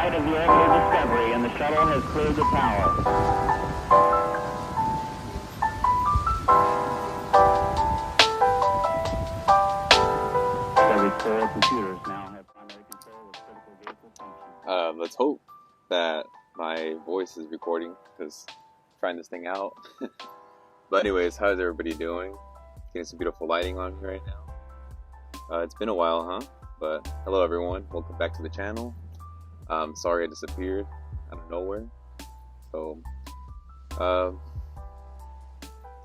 site of the orbital Discovery, and the shuttle has cleared the tower. Discovery's core computers now have primary control of critical vehicle functions. Let's hope that my voice is recording, because I'm trying this thing out. But anyways, how's everybody doing? Getting some beautiful lighting on me right now. It's been a while, huh? But hello everyone, welcome back to the channel. Sorry I disappeared out of nowhere. So, it's a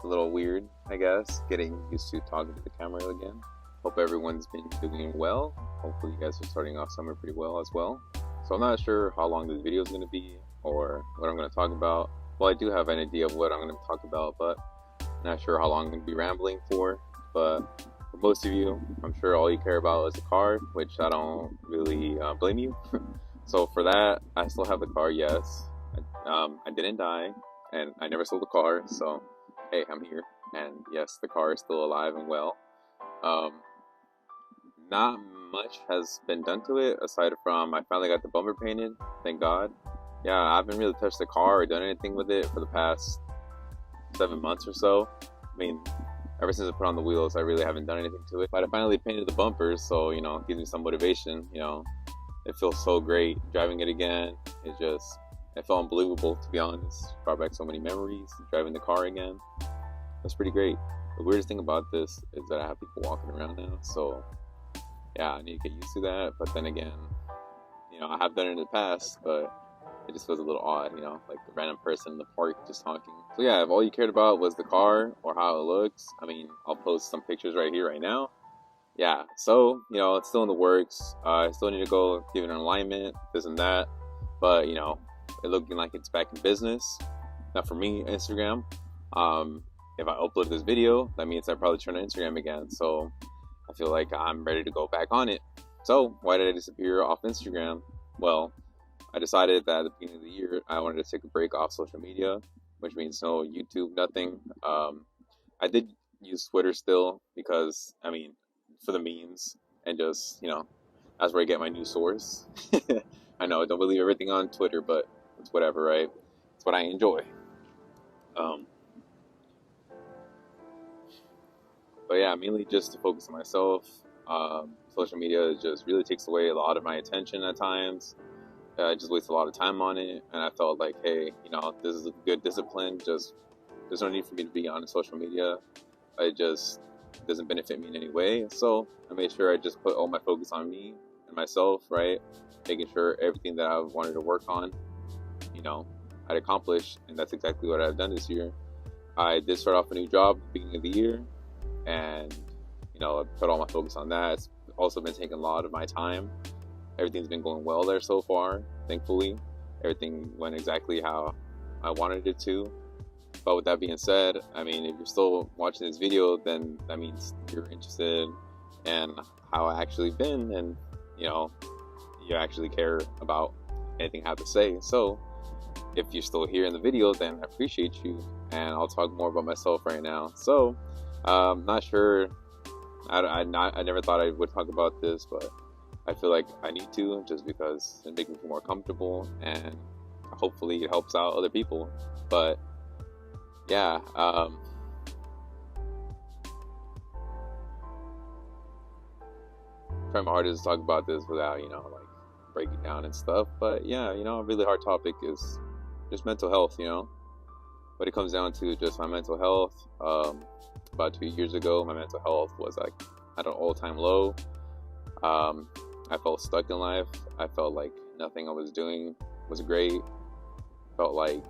little weird, I guess, getting used to talking to the camera again. Hope everyone's been doing well. Hopefully you guys are starting off summer pretty well as well. So I'm not sure how long this video is going to be or what I'm going to talk about. Well, I do have an idea of what I'm going to talk about, but I'm not sure how long I'm going to be rambling for. But for most of you, I'm sure all you care about is the car, which I don't really blame you. So for that, I still have the car, yes. I didn't die, and I never sold the car, so hey, I'm here. And yes, the car is still alive and well. Not much has been done to it, aside from I finally got the bumper painted, thank God. Yeah, I haven't really touched the car or done anything with it for the past 7 months or so. I mean, ever since I put on the wheels, I really haven't done anything to it. But I finally painted the bumpers, so, you know, it gives me some motivation, you know. It feels so great driving it again. It felt unbelievable, to be honest. Brought back so many memories, driving the car again. That's pretty great. The weirdest thing about this is that I have people walking around now, so yeah, I need to get used to that. But then again, you know, I have done it in the past, but it just feels a little odd, you know, like a random person in the park just talking. So yeah, if all you cared about was the car or how it looks, I mean, I'll post some pictures right here, right now. Yeah, so, you know, it's still in the works. I still need to go give it an alignment, this and that. But, you know, it looking like it's back in business. Not for me, Instagram. If I upload this video, that means I probably turn on Instagram again. So I feel like I'm ready to go back on it. So why did I disappear off Instagram? Well, I decided that at the beginning of the year, I wanted to take a break off social media, which means no YouTube, nothing. I did use Twitter still because, I mean, for the memes and just, you know, that's where I get my news source. I know I don't believe everything on Twitter, but it's whatever, right? It's what I enjoy. But yeah, mainly just to focus on myself. Social media just really takes away a lot of my attention at times. I just waste a lot of time on it, and I felt like, hey, you know, this is a good discipline. Just there's no need for me to be on social media. It just doesn't benefit me in any way. So I made sure I just put all my focus on me and myself, right? Making sure everything that I wanted to work on, you know, I'd accomplish, and that's exactly what I've done this year. I did start off a new job at the beginning of the year, and, you know, I put all my focus on that. It's also been taking a lot of my time. Everything's been going well there so far, thankfully. Everything went exactly how I wanted it to. But with that being said, I mean, if you're still watching this video, then that means you're interested in how I actually been, and, you know, you actually care about anything I have to say. So if you're still here in the video, then I appreciate you, and I'll talk more about myself right now. So not sure, I never thought I would talk about this, but I feel like I need to, just because it makes me feel more comfortable, and hopefully it helps out other people. But yeah, trying my hardest to talk about this without, you know, like breaking down and stuff. But yeah, you know, a really hard topic is just mental health, you know. But it comes down to just my mental health. About 2 years ago, my mental health was like at an all-time low. I felt stuck in life. I felt like nothing I was doing was great. Felt like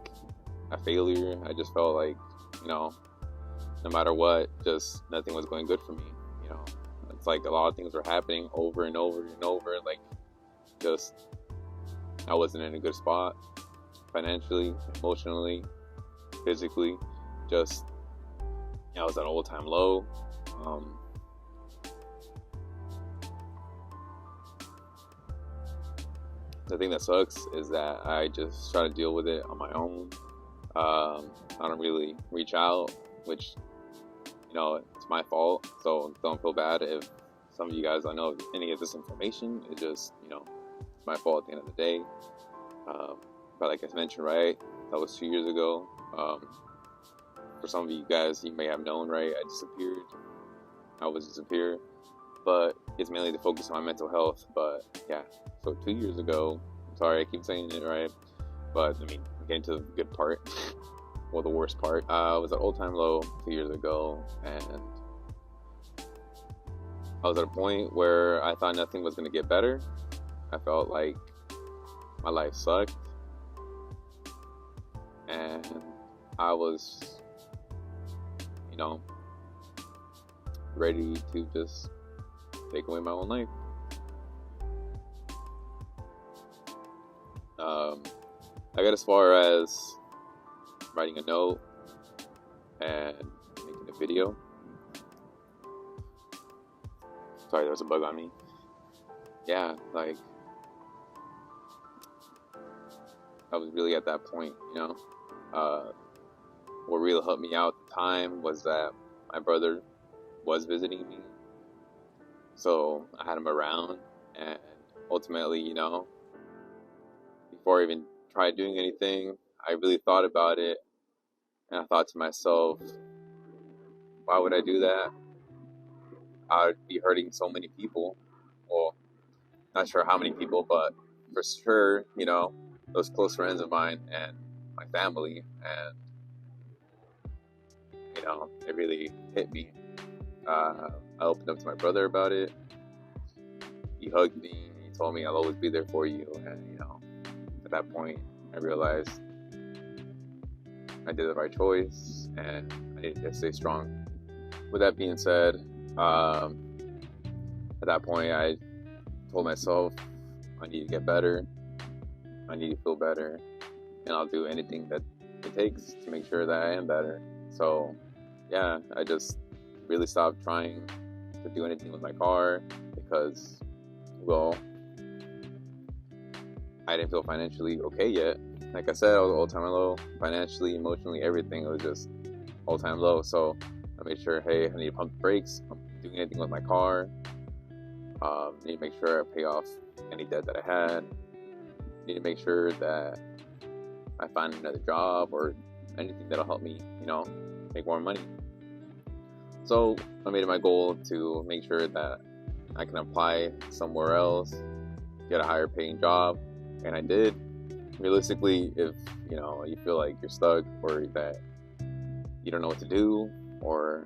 a failure. I just felt like, you know, no matter what, just nothing was going good for me. You know, it's like a lot of things were happening over and over and over. Like, just I wasn't in a good spot financially, emotionally, physically. Just, you know, I was at an all-time low. The thing that sucks is that I just try to deal with it on my own. I don't really reach out, which, you know, it's my fault. So don't feel bad if some of you guys don't know any of this information. It just, you know, my fault at the end of the day. But like I mentioned, right, that was 2 years ago. For some of you guys, you may have known, right, I disappeared. I was disappeared. But it's mainly to focus on my mental health. But yeah, so 2 years ago, sorry, I keep saying it, right? But I mean, I'm getting to the good part. Well, the worst part. I was at all-time low 2 years ago, and I was at a point where I thought nothing was going to get better. I felt like my life sucked, and I was, ready to just take away my own life. I got as far as writing a note and making a video. Sorry, there was a bug on me. Yeah, like, I was really at that point, What really helped me out at the time was that my brother was visiting me. So I had him around, and ultimately, before I even tried doing anything, I really thought about it, and I thought to myself, why would I do that? I would be hurting so many people. Well, not sure how many people, but for sure, those close friends of mine and my family, and it really hit me. I opened up to my brother about it. He hugged me. He told me I'll always be there for you. And at that point, I realized I did the right choice, and I needed to stay strong. With that being said, at that point, I told myself I need to get better. I need to feel better, and I'll do anything that it takes to make sure that I am better. So, yeah, I just really stopped trying to do anything with my car because, well, I didn't feel financially okay yet. Like I said, I was all-time low, financially, emotionally, everything. It was just all-time low. So I made sure, hey, I need to pump the brakes. I'm doing anything with my car. Need to make sure I pay off any debt that I had. Need to make sure that I find another job or anything that'll help me, make more money. So I made it my goal to make sure that I can apply somewhere else, get a higher paying job, and I did. Realistically, if you feel like you're stuck or that you don't know what to do or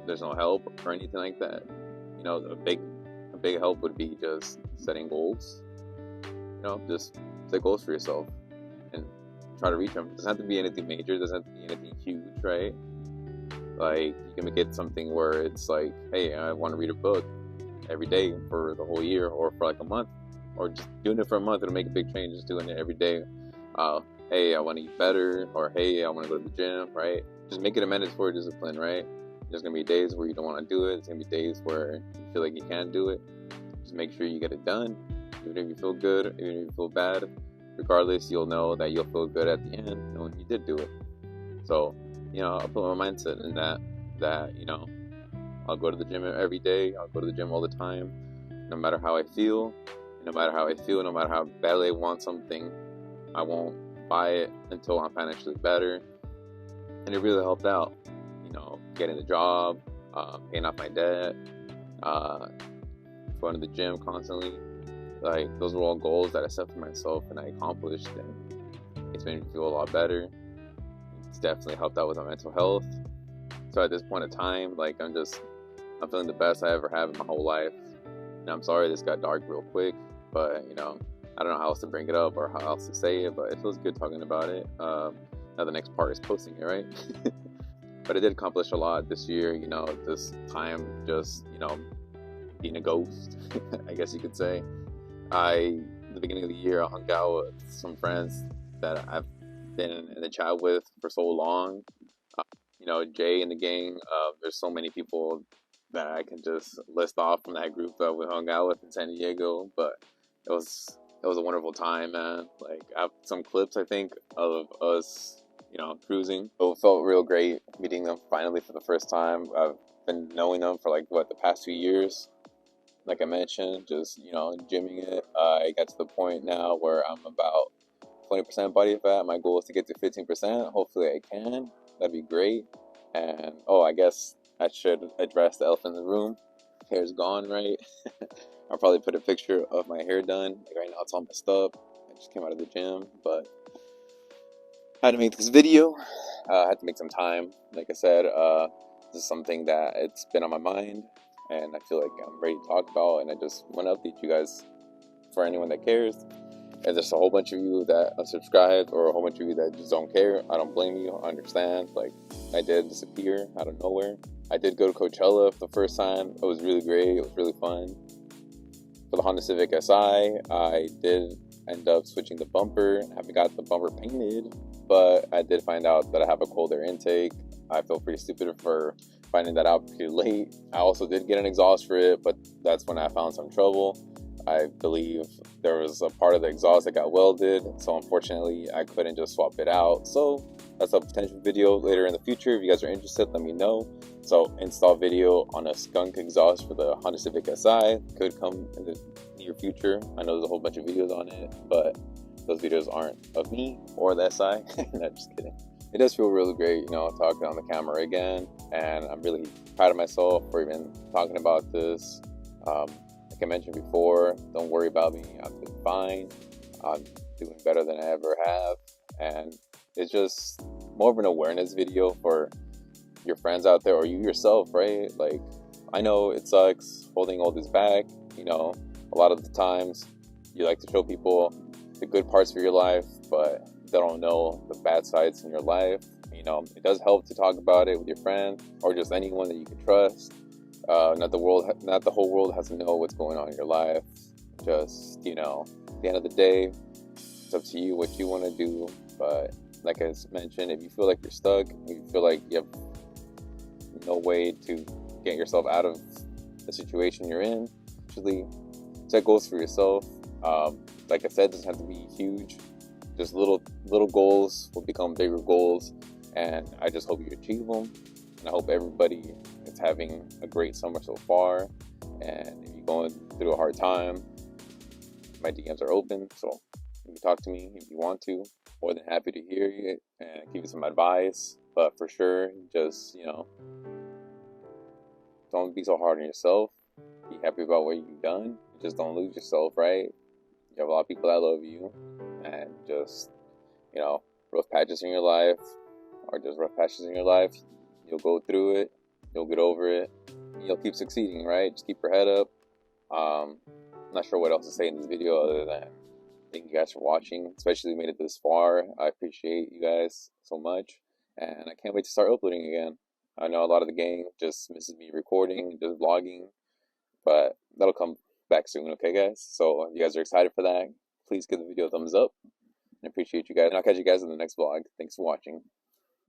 there's no help or anything like that, a big help would be just setting goals. Just set goals for yourself and try to reach them. It doesn't have to be anything major. It doesn't have to be anything huge, right? Like, you can make it something where it's like, hey, I want to read a book every day for the whole year or for like a month, or just doing it for a month. It'll make a big change. Just doing it every day. Hey, I want to eat better, or hey, I want to go to the gym, right? Just make it a mandatory discipline, right? There's going to be days where you don't want to do it. There's going to be days where you feel like you can't do it. Just make sure you get it done. Even if you feel good, even if you feel bad, regardless, you'll know that you'll feel good at the end knowing you did do it. So, I put my mindset in that I'll go to the gym every day. I'll go to the gym all the time, no matter how I feel. No matter how badly I want something, I won't buy it until I'm financially better. And it really helped out, getting the job, paying off my debt, going to the gym constantly. Like, those were all goals that I set for myself and I accomplished, and it's made me feel a lot better. It's definitely helped out with my mental health. So at this point in time, like, I'm feeling the best I ever have in my whole life. And I'm sorry this got dark real quick, but I don't know how else to bring it up or how else to say it, but it feels good talking about it. Now the next part is posting it, right? But I did accomplish a lot this year, this time just, being a ghost, I guess you could say. At the beginning of the year, I hung out with some friends that I've been in the chat with for so long. Jay and the gang, there's so many people that I can just list off from that group that we hung out with in San Diego, but it was a wonderful time, man. Like, I have some clips, I think, of us, cruising. It felt real great meeting them finally for the first time. I've been knowing them for the past 2 years. like I mentioned, just gymming it. I got to the point now where I'm about 20% body fat. My goal is to get to 15%. Hopefully I can. That'd be great. And oh, I guess I should address the elephant in the room. Hair's gone, right? I'll probably put a picture of my hair done. Like right now it's all messed up. I just came out of the gym, but I had to make this video. I had to make some time. Like I said, this is something that it's been on my mind, and I feel like I'm ready to talk about, and I just want to update you guys for anyone that cares. And there's a whole bunch of you that unsubscribed, or a whole bunch of you that just don't care. I don't blame you. I understand. Like, I did disappear out of nowhere. I did go to Coachella for the first time. It was really great. It was really fun. For the Honda Civic Si, I did end up switching the bumper. I haven't got the bumper painted, but I did find out that I have a cold air intake. I feel pretty stupid for finding that out pretty late. I also did get an exhaust for it, but that's when I found some trouble. I believe there was a part of the exhaust that got welded, so unfortunately I couldn't just swap it out. So that's a potential video later in the future. If you guys are interested, let me know. So install video on a skunk exhaust for the Honda Civic Si could come in the near future. I know there's a whole bunch of videos on it, but those videos aren't of me or the Si. No, just kidding. It does feel really great, talking on the camera again, and I'm really proud of myself for even talking about this. Like I mentioned before, don't worry about me. I'm doing fine. I'm doing better than I ever have, and it's just more of an awareness video for your friends out there, or you yourself, right? Like, I know it sucks holding all this back. A lot of the times you like to show people the good parts of your life, but they don't know the bad sides in your life. It does help to talk about it with your friend or just anyone that you can trust. Not the whole world has to know what's going on in your life. Just, at the end of the day, it's up to you what you want to do. But like I mentioned, if you feel like you're stuck, if you feel like you have no way to get yourself out of the situation you're in, actually set goals for yourself. Like I said, it doesn't have to be huge. Just little goals will become bigger goals, and I just hope you achieve them. And I hope everybody is having a great summer so far. And if you're going through a hard time, my DMs are open, so you can talk to me if you want to. More than happy to hear you and give you some advice. But for sure, just don't be so hard on yourself. Be happy about what you've done. Just don't lose yourself, right? You have a lot of people that love you, and just rough patches in your life, or just rough patches in your life. You'll go through it. You'll get over it. You'll keep succeeding, right? Just keep your head up. I'm not sure what else to say in this video other than thank you guys for watching, especially made it this far. I appreciate you guys so much, and I can't wait to start uploading again. I know a lot of the gang just misses me recording, just vlogging, but that'll come back soon, okay, guys? So if you guys are excited for that, please give the video a thumbs up. I appreciate you guys, and I'll catch you guys in the next vlog. Thanks for watching.